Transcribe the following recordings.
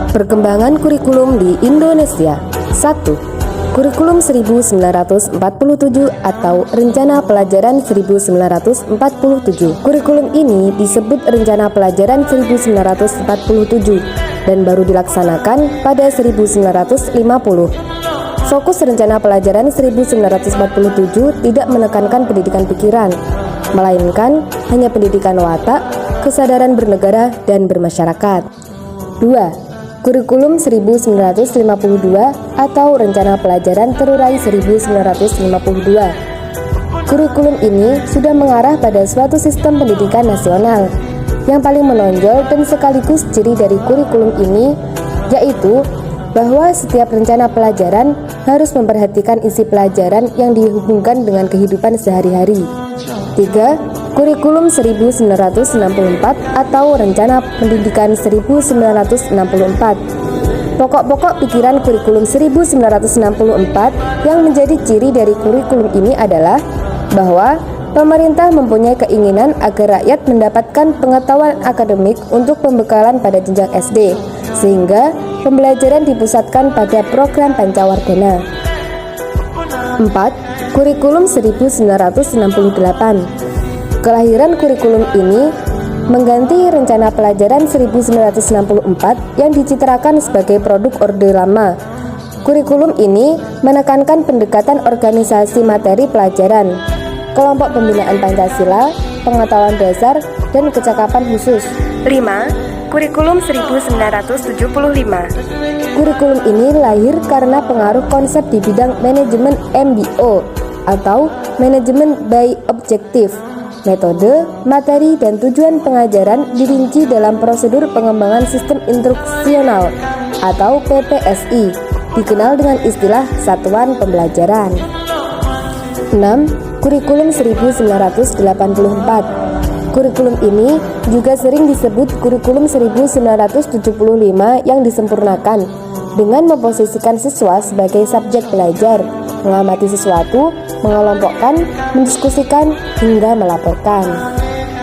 Perkembangan kurikulum di Indonesia. 1. Kurikulum 1947 atau Rencana Pelajaran 1947. Kurikulum ini disebut Rencana Pelajaran 1947 dan baru dilaksanakan pada 1950. Fokus Rencana Pelajaran 1947 tidak menekankan pendidikan pikiran, melainkan hanya pendidikan watak, kesadaran bernegara dan bermasyarakat. 2. Kurikulum 1952 atau Rencana Pelajaran Terurai 1952. Kurikulum ini sudah mengarah pada suatu sistem pendidikan nasional. Yang paling menonjol dan sekaligus ciri dari kurikulum ini yaitu bahwa setiap rencana pelajaran harus memperhatikan isi pelajaran yang dihubungkan dengan kehidupan sehari-hari. 3. Kurikulum 1964 atau Rencana Pendidikan 1964. Pokok-pokok pikiran kurikulum 1964 yang menjadi ciri dari kurikulum ini adalah bahwa pemerintah mempunyai keinginan agar rakyat mendapatkan pengetahuan akademik untuk pembekalan pada jenjang SD, sehingga pembelajaran dipusatkan pada program Pancawardhana. 4. Kurikulum 1968. Kelahiran kurikulum ini mengganti Rencana Pelajaran 1964 yang dicitrakan sebagai produk Orde Lama. Kurikulum ini menekankan pendekatan organisasi materi pelajaran, kelompok pembinaan Pancasila, pengetahuan dasar, dan kecakapan khusus. 5. Kurikulum 1975. Kurikulum ini lahir karena pengaruh konsep di bidang manajemen MBO atau manajemen by objektif. Metode, materi, dan tujuan pengajaran dirinci dalam prosedur pengembangan sistem instruksional atau PPSI, dikenal dengan istilah satuan pembelajaran. 6. Kurikulum 1984. Kurikulum ini juga sering disebut kurikulum 1975 yang disempurnakan dengan memposisikan siswa sebagai subjek belajar, mengamati sesuatu, mengelompokkan, mendiskusikan, hingga melaporkan.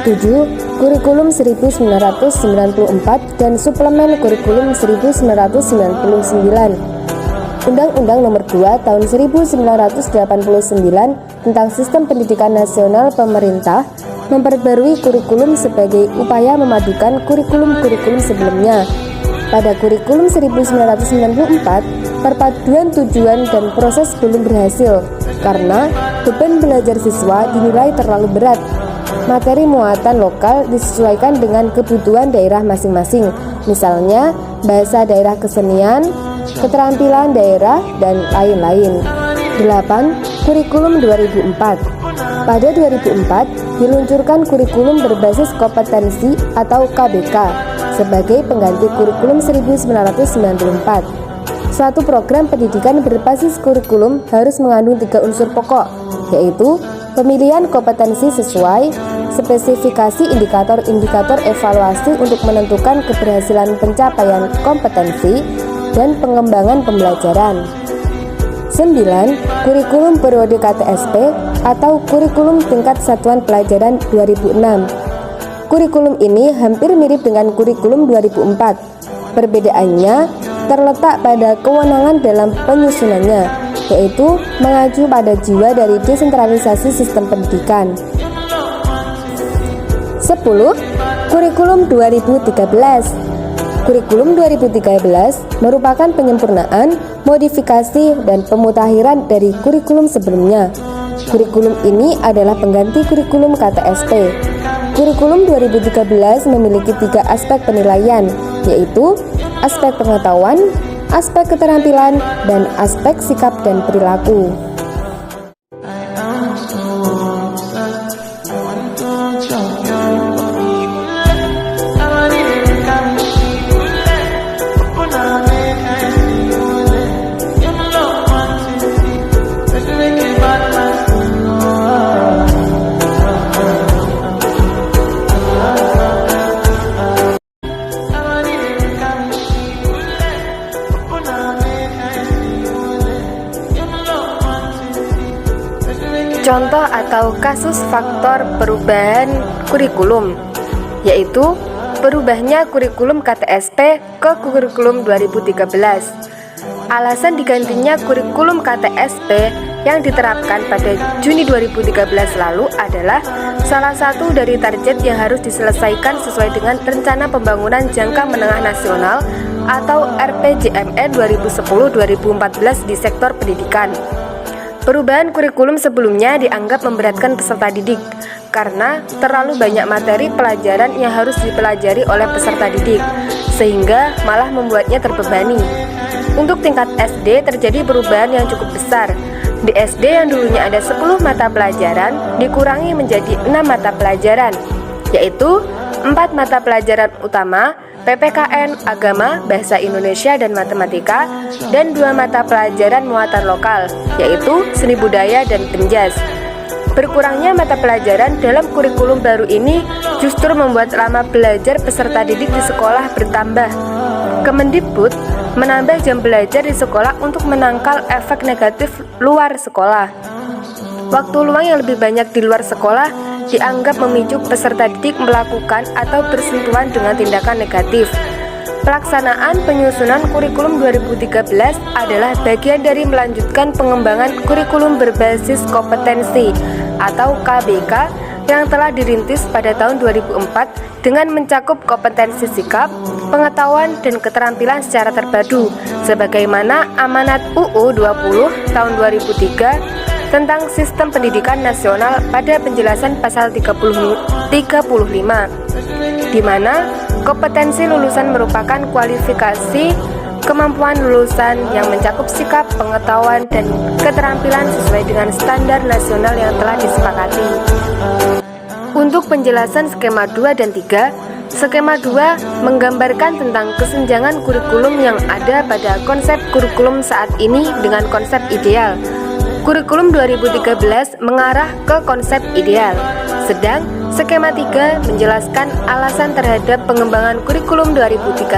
7. Kurikulum 1994 dan Suplemen Kurikulum 1999. Undang-Undang Nomor 2 Tahun 1989 tentang Sistem Pendidikan Nasional Pemerintah memperbarui kurikulum sebagai upaya memadukan kurikulum-kurikulum sebelumnya. Pada kurikulum 1994, perpaduan tujuan dan proses belum berhasil karena beban belajar siswa dinilai terlalu berat. Materi muatan lokal disesuaikan dengan kebutuhan daerah masing-masing, misalnya bahasa daerah, kesenian, keterampilan daerah, dan lain-lain. 8. Kurikulum 2004. Pada 2004, diluncurkan kurikulum berbasis kompetensi atau KBK sebagai pengganti kurikulum 1994. Suatu program pendidikan berbasis kurikulum harus mengandung 3 unsur pokok, yaitu pemilihan kompetensi sesuai, spesifikasi indikator-indikator evaluasi untuk menentukan keberhasilan pencapaian kompetensi, dan pengembangan pembelajaran. 9. Kurikulum periode KTSP atau kurikulum tingkat satuan pelajaran 2006. Kurikulum ini hampir mirip dengan kurikulum 2004. Perbedaannya terletak pada kewenangan dalam penyusunannya, yaitu mengacu pada jiwa dari desentralisasi sistem pendidikan. 10. Kurikulum 2013. Kurikulum 2013 merupakan penyempurnaan, modifikasi, dan pemutakhiran dari kurikulum sebelumnya. Kurikulum ini adalah pengganti kurikulum KTSP. Kurikulum 2013 memiliki 3 aspek penilaian, yaitu aspek pengetahuan, aspek keterampilan, dan aspek sikap dan perilaku. Contoh atau kasus faktor perubahan kurikulum, yaitu berubahnya kurikulum KTSP ke kurikulum 2013. Alasan digantinya kurikulum KTSP yang diterapkan pada Juni 2013 lalu adalah salah satu dari target yang harus diselesaikan sesuai dengan Rencana Pembangunan Jangka Menengah Nasional atau RPJMN 2010-2014 di sektor pendidikan. Perubahan kurikulum sebelumnya dianggap memberatkan peserta didik karena terlalu banyak materi pelajaran yang harus dipelajari oleh peserta didik, sehingga malah membuatnya terbebani. Untuk tingkat SD terjadi perubahan yang cukup besar. Di SD yang dulunya ada 10 mata pelajaran dikurangi menjadi 6 mata pelajaran, yaitu 4 mata pelajaran utama, PPKN, Agama, Bahasa Indonesia dan Matematika, dan 2 mata pelajaran muatan lokal, yaitu Seni Budaya dan Penjas. Berkurangnya mata pelajaran dalam kurikulum baru ini justru membuat lama belajar peserta didik di sekolah bertambah. Kemendikbud menambah jam belajar di sekolah untuk menangkal efek negatif luar sekolah. Waktu luang yang lebih banyak di luar sekolah dianggap memicu peserta didik melakukan atau bersentuhan dengan tindakan negatif. Pelaksanaan penyusunan kurikulum 2013 adalah bagian dari melanjutkan pengembangan kurikulum berbasis kompetensi atau KBK yang telah dirintis pada tahun 2004 dengan mencakup kompetensi sikap, pengetahuan, dan keterampilan secara terpadu sebagaimana amanat UU 20 tahun 2003 tentang Sistem Pendidikan Nasional pada penjelasan pasal 35, di mana kompetensi lulusan merupakan kualifikasi kemampuan lulusan yang mencakup sikap, pengetahuan, dan keterampilan sesuai dengan standar nasional yang telah disepakati. Untuk penjelasan skema 2 dan 3, skema 2 menggambarkan tentang kesenjangan kurikulum yang ada pada konsep kurikulum saat ini dengan konsep ideal. Kurikulum 2013 mengarah ke konsep ideal, sedang skema 3 menjelaskan alasan terhadap pengembangan kurikulum 2013.